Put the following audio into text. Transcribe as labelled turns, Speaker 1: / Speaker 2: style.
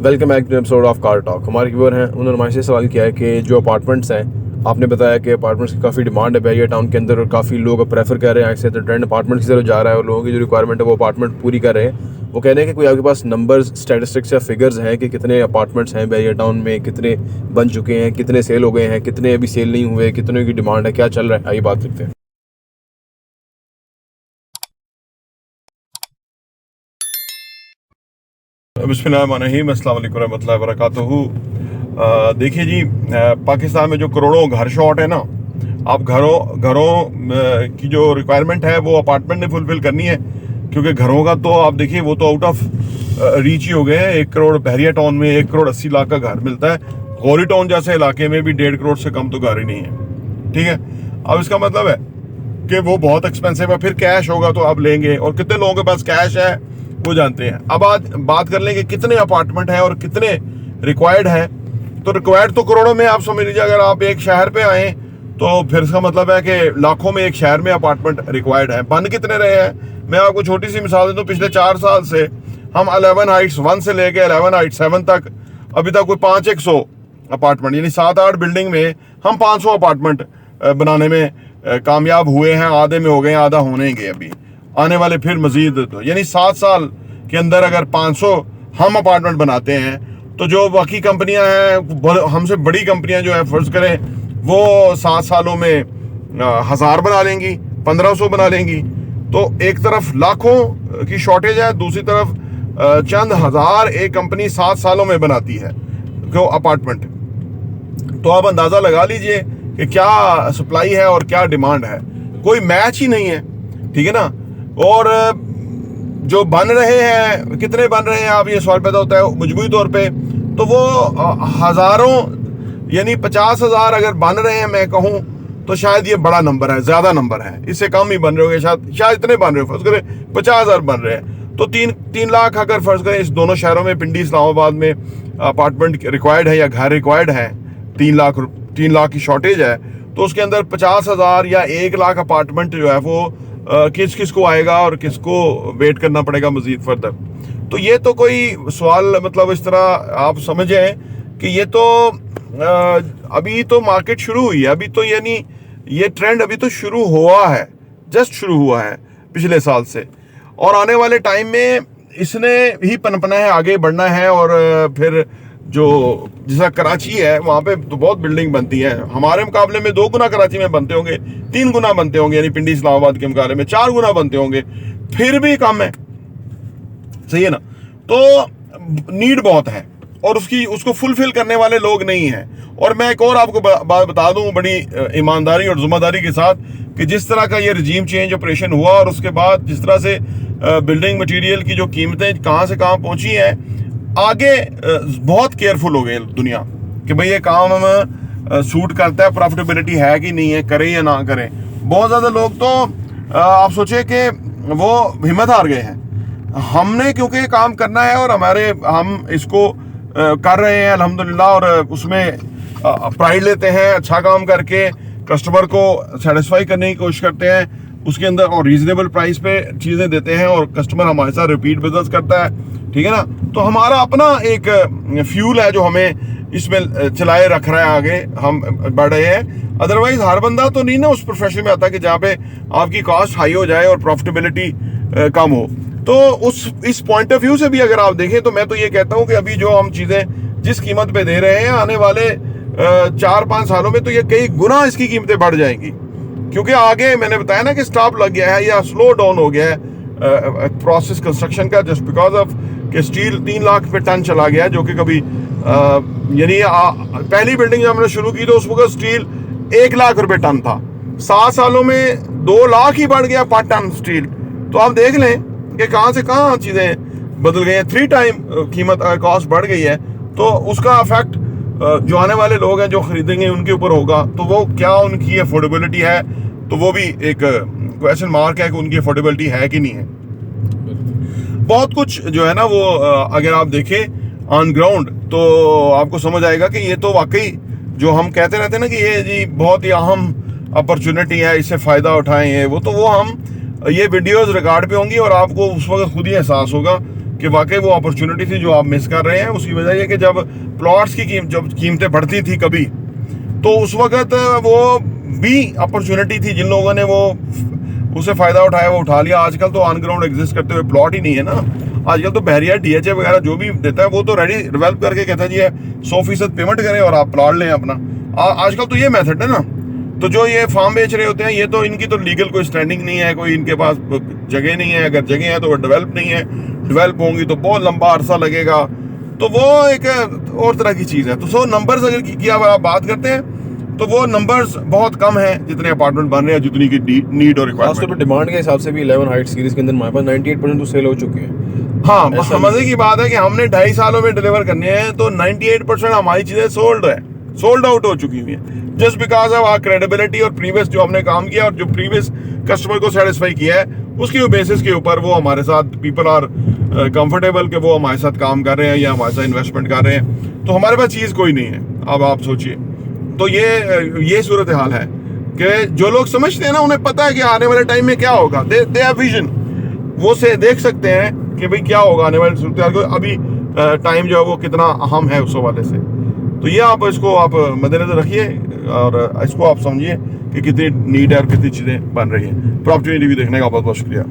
Speaker 1: Welcome back to episode of car talk. हमारे viewer हैं, उन्होंने हमारे से सवाल किया है कि जो अपार्टमेंट्स हैं, आपने बताया कि अपार्टमेंट्स की काफ़ी डिमांड है बैरिया टाउन के अंदर और काफ़ी लोग प्रेफर कर रहे हैं, ऐसे तो ट्रेंड अपार्टमेंट की तरफ जा रहा है और लोगों की जो रिक्वायरमेंट है वो अपार्टमेंट पूरी कर रहे हैं। वो कह रहे हैं कि कोई आपके पास नंबर्स, स्टैटिस्टिक्स या फिगर्स हैं कि कितने अपार्टमेंट्स हैं बैरिया टाउन में, कितने बन चुके हैं, कितने सेल हो गए हैं, कितने अभी सेल नहीं हुए, कितने की डिमांड है, क्या चल रहा है, आइए बात करते हैं।
Speaker 2: बिस्मिल्लाहिर्रहमानिर्रहीम, अस्सलाम वालेकुम रहमतुल्लाहि व बरकातुहू। देखिए जी, पाकिस्तान में जो करोड़ों घर शॉर्ट है ना, आप घरों की जो रिक्वायरमेंट है वो अपार्टमेंट ने फुलफिल करनी है, क्योंकि घरों का तो आप देखिए वो तो आउट ऑफ रीच ही हो गए हैं। 1 करोड़ बहरिया टाउन में 1 करोड़ 80 लाख का घर मिलता है। गौरी टाउन जैसे इलाके में भी 1.5 करोड़ से कम तो घर ही नहीं है। ठीक है, अब इसका मतलब है कि वो बहुत एक्सपेंसिव है। फिर कैश होगा तो आप लेंगे, और कितने लोगों के पास कैश है वो जानते हैं। अब आज बात कर लेंगे कितने अपार्टमेंट है और कितने रिक्वायर्ड है। तो रिक्वायर्ड तो करोड़ों में आप समझ लीजिए। अगर आप एक शहर पे आए तो फिर इसका मतलब है कि लाखों में एक शहर में अपार्टमेंट रिक्वायर्ड है। बन कितने रहे हैं, मैं आपको छोटी सी मिसाल दे दूं। पिछले 4 साल से हम 11 हाइट्स 1 से लेके 11 हाइट्स 7 तक अभी तक कोई 500 अपार्टमेंट, यानी 7-8 बिल्डिंग में हम 500 अपार्टमेंट बनाने में कामयाब हुए हैं। आधे में हो गए, आधा होने ही अभी आने वाले फिर मजीद। तो यानी 7 साल के अंदर अगर 500 हम अपार्टमेंट बनाते हैं तो जो बाकी कंपनियां हैं, हमसे बड़ी कंपनियां जो है, फर्ज करें वो 7 सालों में 1000 बना लेंगी, 1500 बना लेंगी। तो एक तरफ लाखों की शॉर्टेज है, दूसरी तरफ चंद हजार एक कंपनी 7 सालों में बनाती है क्यों अपार्टमेंट। तो आप अंदाजा लगा लीजिए कि क्या सप्लाई है और क्या डिमांड है, कोई मैच ही नहीं है। ठीक है ना। और जो बन रहे हैं, कितने बन रहे हैं, आप ये सवाल पैदा होता है मजबूरी तौर पे, तो वो हजारों यानी 50,000 अगर बन रहे हैं, मैं कहूँ तो शायद ये बड़ा नंबर है, ज्यादा नंबर है। इससे कम ही बन रहे होंगे, शायद इतने बन रहे हो। फर्ज करें 50,000 बन रहे हैं तो 3 लाख अगर फर्ज करें इस दोनों शहरों में, पिंडी इस्लामाबाद में अपार्टमेंट रिक्वायर्ड है या घर रिक्वायर्ड है, 3 लाख की शॉर्टेज है, तो उसके अंदर 50,000 या 1 लाख अपार्टमेंट जो है वो किस किस को आएगा और किसको वेट करना पड़ेगा मजीद फर्दर। तो ये तो कोई सवाल, मतलब इस तरह आप समझें कि ये तो अभी तो मार्केट शुरू हुई है। अभी तो यानी ये ट्रेंड अभी तो शुरू हुआ है, जस्ट शुरू हुआ है पिछले साल से, और आने वाले टाइम में इसने ही पनपना है, आगे बढ़ना है। और फिर जो जैसा कराची है वहाँ पे तो बहुत बिल्डिंग बनती है, हमारे मुकाबले में 2 गुना कराची में बनते होंगे, 3 गुना बनते होंगे, यानी पिंडी इस्लामाबाद के मुकाबले में 4 गुना बनते होंगे, फिर भी कम है। सही है ना। तो नीड बहुत है और उसको फुलफिल करने वाले लोग नहीं हैं। और मैं एक और आपको बात बता दूं बड़ी ईमानदारी और जिम्मेदारी के साथ, कि जिस तरह का ये रजीम चेंज ऑपरेशन हुआ और उसके बाद जिस तरह से बिल्डिंग मटेरियल की जो कीमतें कहाँ से कहाँ पहुंची हैं, आगे बहुत केयरफुल हो गए दुनिया कि भाई ये काम हम सूट करता है, प्रॉफिटेबिलिटी है कि नहीं है, करें या ना करें। बहुत ज़्यादा लोग तो आप सोचे कि वो हिम्मत हार गए हैं। हमने क्योंकि काम करना है और हम इसको कर रहे हैं अल्हम्दुलिल्लाह, और उसमें प्राइड लेते हैं, अच्छा काम करके कस्टमर को सेटिस्फाई करने की कोशिश करते हैं उसके अंदर, और रीजनेबल प्राइस पे चीज़ें देते हैं, और कस्टमर हमारे साथ रिपीट बिजनेस करता है। ठीक है ना। तो हमारा अपना एक फ्यूल है जो हमें इसमें चलाए रख रहा है, आगे हम बढ़ रहे हैं। अदरवाइज हर बंदा तो नहीं ना उस प्रोफेशन में आता कि जहाँ पे आपकी कॉस्ट हाई हो जाए और प्रॉफिटेबिलिटी कम हो। तो इस पॉइंट ऑफ व्यू से भी अगर आप देखें तो मैं तो ये कहता हूँ कि अभी जो हम चीज़ें जिस कीमत पे दे रहे हैं, आने वाले 4-5 सालों में तो ये कई गुना इसकी कीमतें बढ़ जाएंगी, क्योंकि आगे मैंने बताया ना कि स्टॉप लग गया है या स्लो डाउन हो गया है प्रोसेस कंस्ट्रक्शन का, जस्ट बिकॉज ऑफ कि स्टील 3 लाख पे टन चला गया, जो कि कभी यानी पहली बिल्डिंग जब हमने शुरू की तो उस वक्त स्टील 1 लाख रुपए टन था। 7 सालों में 2 लाख ही बढ़ गया पर टन स्टील। तो आप देख लें कि कहाँ से कहाँ चीज़ें बदल गई हैं। 3 टाइम कीमत कॉस्ट बढ़ गई है, तो उसका इफेक्ट जो आने वाले लोग हैं जो खरीदेंगे उनके ऊपर होगा। तो वो क्या उनकी अफोर्डेबिलिटी है, तो वो भी एक क्वेश्चन मार्क है कि उनकी अफोर्डेबिलिटी है कि नहीं है। बहुत कुछ जो है ना वो अगर आप देखें ऑन ग्राउंड तो आपको समझ आएगा कि ये तो वाकई जो हम कहते रहते हैं ना कि ये जी बहुत ही अहम अपॉर्चुनिटी है, इससे फ़ायदा उठाएं, ये वो, तो वो हम ये वीडियोस रिकॉर्ड पे होंगी और आपको उस वक्त खुद ही एहसास होगा कि वाकई वो अपॉर्चुनिटी थी जो आप मिस कर रहे हैं। उसकी वजह यह कि जब प्लॉट्स की जब कीमतें बढ़ती थी कभी, तो उस वक्त वो भी अपॉर्चुनिटी थी, जिन लोगों ने वो उससे फ़ायदा उठाया वो उठा लिया। आजकल तो ऑन ग्राउंड एग्जिस्ट करते हुए प्लॉट ही नहीं है ना। आजकल तो बहरिया DHA वगैरह जो भी देता है वो तो रेडी डेवलप करके कहता है जी 100% पेमेंट करें और आप प्लॉट लें अपना। आजकल तो ये मेथड है ना। तो जो ये फार्म बेच रहे होते हैं, ये तो इनकी तो लीगल कोई स्टैंडिंग नहीं है, कोई इनके पास जगह नहीं है। अगर जगह है तो वो डेवलप नहीं है, डेवलप होंगी तो बहुत लंबा अरसा लगेगा। तो वो एक और तरह की चीज़ है। तो सो नंबर्स अगर की आप बात करते हैं तो वो नंबर्स बहुत कम है जितने अपार्टमेंट बन रहे हैं, जितनी की नीड और
Speaker 1: खासतौर
Speaker 2: रिक्वायरमेंट।
Speaker 1: पर डिमांड के हिसाब से भी 11 हाइट सीरीज के अंदर हमारे पास 98% तो सेल हो चुके हैं।
Speaker 2: हाँ,
Speaker 1: ऐसा
Speaker 2: मजे की बात है कि हमने 2.5 सालों में डिलीवर करने हैं तो 98% हमारी चीजें सोल्ड आउट हो चुकी हुई हैं, just because of our credibility और प्रीवियस जो हमने काम किया और जो प्रीवियस कस्टमर को सेटिस्फाई किया है, उसके बेसिस के ऊपर वो हमारे साथ पीपल आर कंफर्टेबल कि वो हमारे साथ काम कर रहे हैं या हमारे साथ इन्वेस्टमेंट कर रहे हैं। तो हमारे पास चीज़ कोई नहीं है। अब आप सोचिए, तो ये सूरत हाल है कि जो लोग समझते हैं ना, उन्हें पता है कि आने वाले टाइम में क्या होगा। दे हैव विजन, वो से देख सकते हैं कि भाई क्या होगा आने वाले सूरत हाल को। अभी टाइम जो है वो कितना अहम है उस हवाले से। तो ये आप इसको आप मद्देनजर रखिए और इसको आप समझिए कि कितनी नीड है और कितनी चीज़ें बन रही हैं। प्रॉपर्टी रिव्यू देखने का बहुत बहुत शुक्रिया।